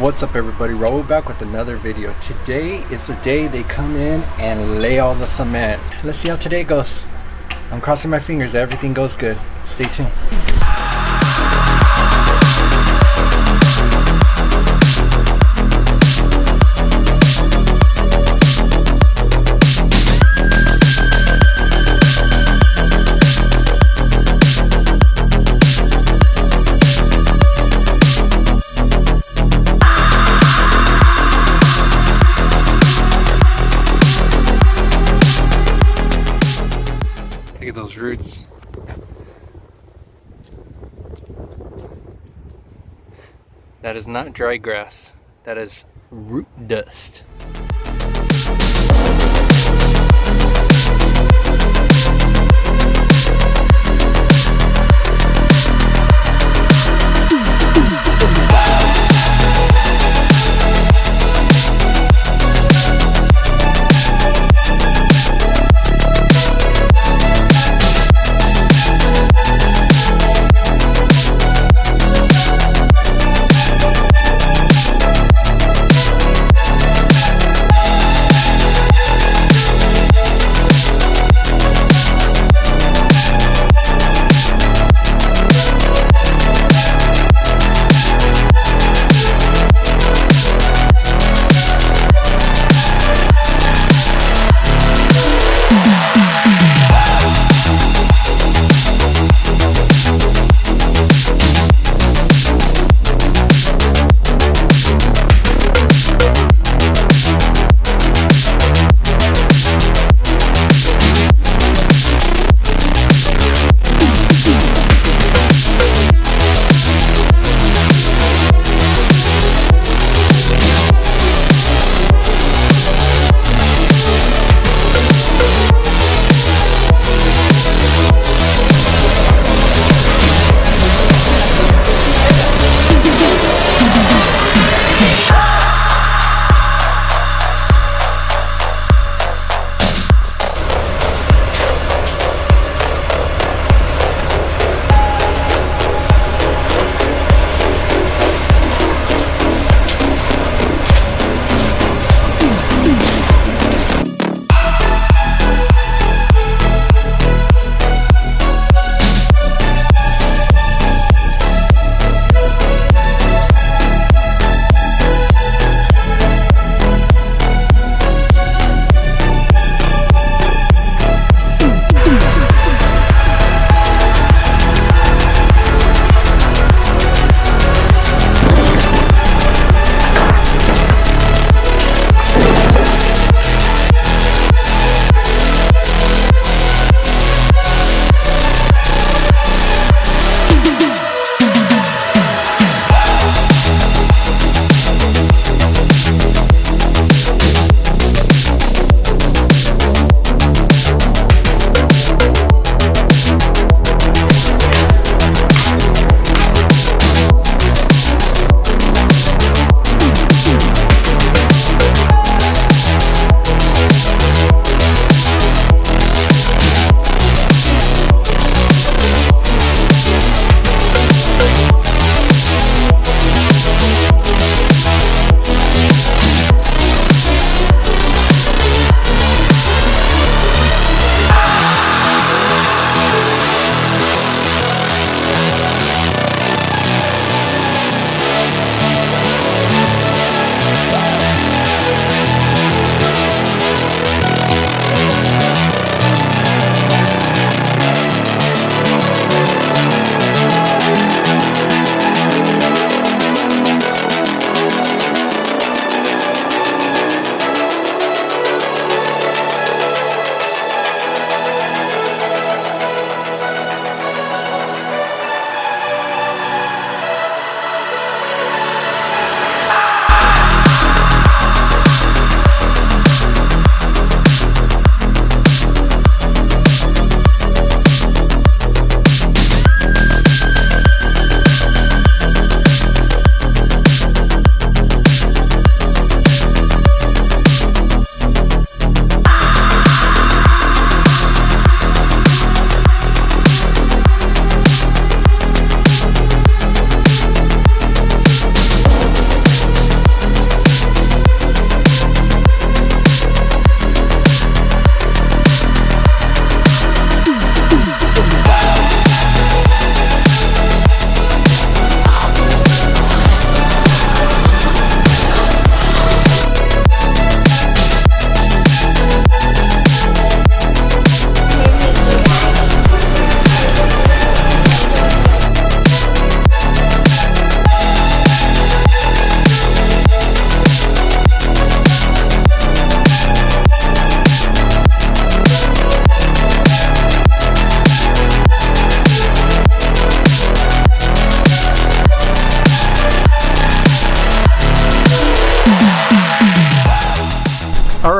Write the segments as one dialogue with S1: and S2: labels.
S1: What's up everybody, Raul back with another video. Today is the day they come in and lay all the cement. Let's see how today goes. I'm crossing my fingers that everything goes good. Stay tuned. Look at those roots. That is not dry grass. That is root dust.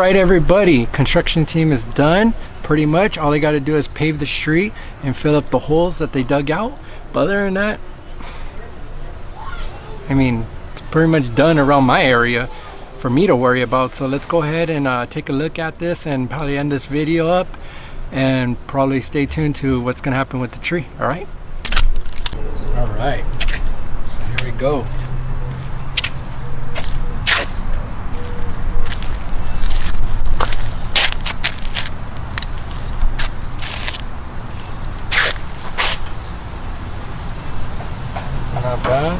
S1: right, everybody, construction team is done. Pretty much all they got to do is pave the street and fill up the holes that they dug out. But other than that, I mean, it's pretty much done around my area for me to worry about. So let's go ahead and take a look at this and probably end this video up and probably stay tuned to what's gonna happen with the tree. All right, so here we go. Not bad.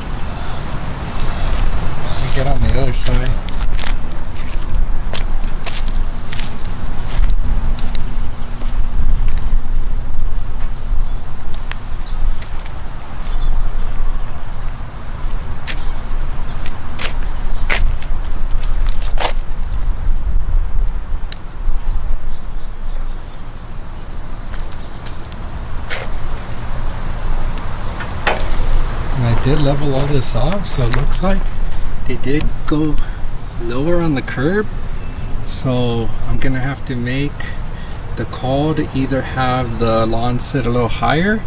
S1: We get on the other side. I did level all this off, so it looks like they did go lower on the curb. So I'm gonna have to make the call to either have the lawn sit a little higher,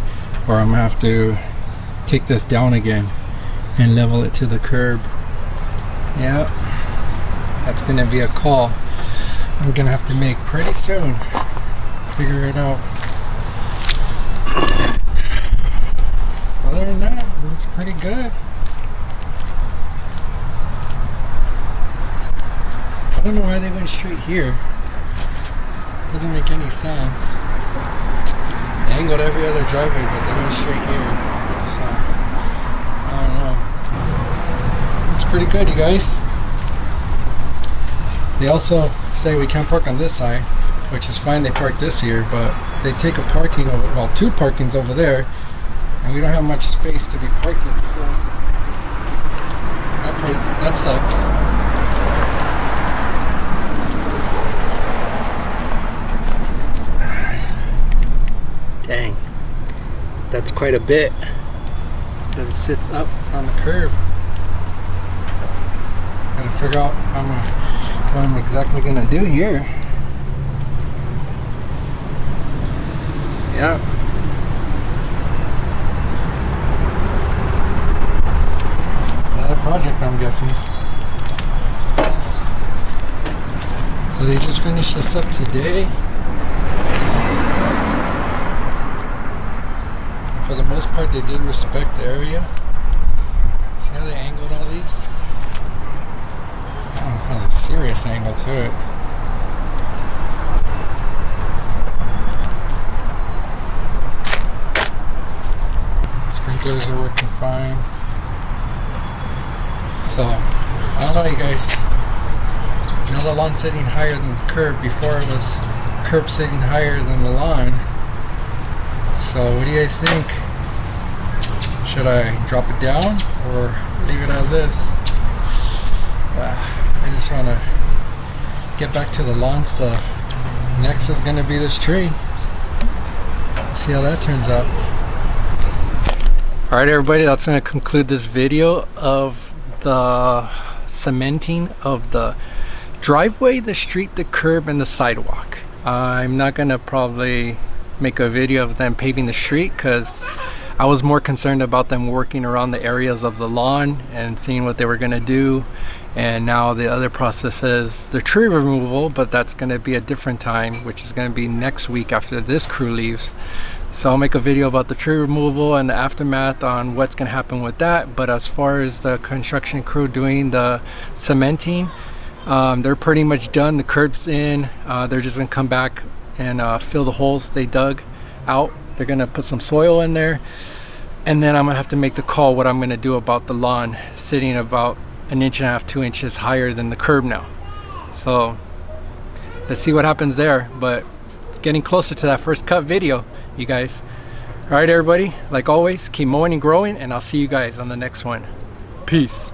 S1: or I'm gonna have to take this down again and level it to the curb. Yeah, that's gonna be a call I'm gonna have to make pretty soon. Figure it out. Other than that, it looks pretty good. I don't know why they went straight here. Doesn't make any sense. They angled every other driveway, but they went straight here. So, I don't know. Looks pretty good, you guys. They also say we can't park on this side, which is fine. They park this here, but they take a parking, well, 2 parkings over there. And we don't have much space to be parking, so that sucks. Dang, that's quite a bit that it sits up on the curb. Gotta figure out what I'm exactly gonna do here. Yeah. Project, I'm guessing. So they just finished this up today. For the most part, they did respect the area. See how they angled all these? Oh, it has a serious angle to it. Sprinklers are working fine. So, I don't know, you guys. You know, the lawn sitting higher than the curb. Before it was curb sitting higher than the lawn. So, what do you guys think? Should I drop it down or leave it as is? I just want to get back to the lawn stuff. Next is going to be this tree. Let's see how that turns out. Alright, everybody, that's going to conclude this video of the cementing of the driveway, the street, the curb, and the sidewalk. I'm not gonna probably make a video of them paving the street because I was more concerned about them working around the areas of the lawn and seeing what they were gonna do. And now the other process is the tree removal, but that's gonna be a different time, which is gonna be next week after this crew leaves. So I'll make a video about the tree removal and the aftermath on what's gonna happen with that. But as far as the construction crew doing the cementing, they're pretty much done. The curb's in. They're just gonna come back and fill the holes they dug out. They're gonna put some soil in there, and then I'm gonna have to make the call what I'm gonna do about the lawn sitting about 1.5 inches, 2 inches higher than the curb now. So let's see what happens there. But getting closer to that first cut video, you guys. All right, everybody, like always, keep mowing and growing, and I'll see you guys on the next one. Peace.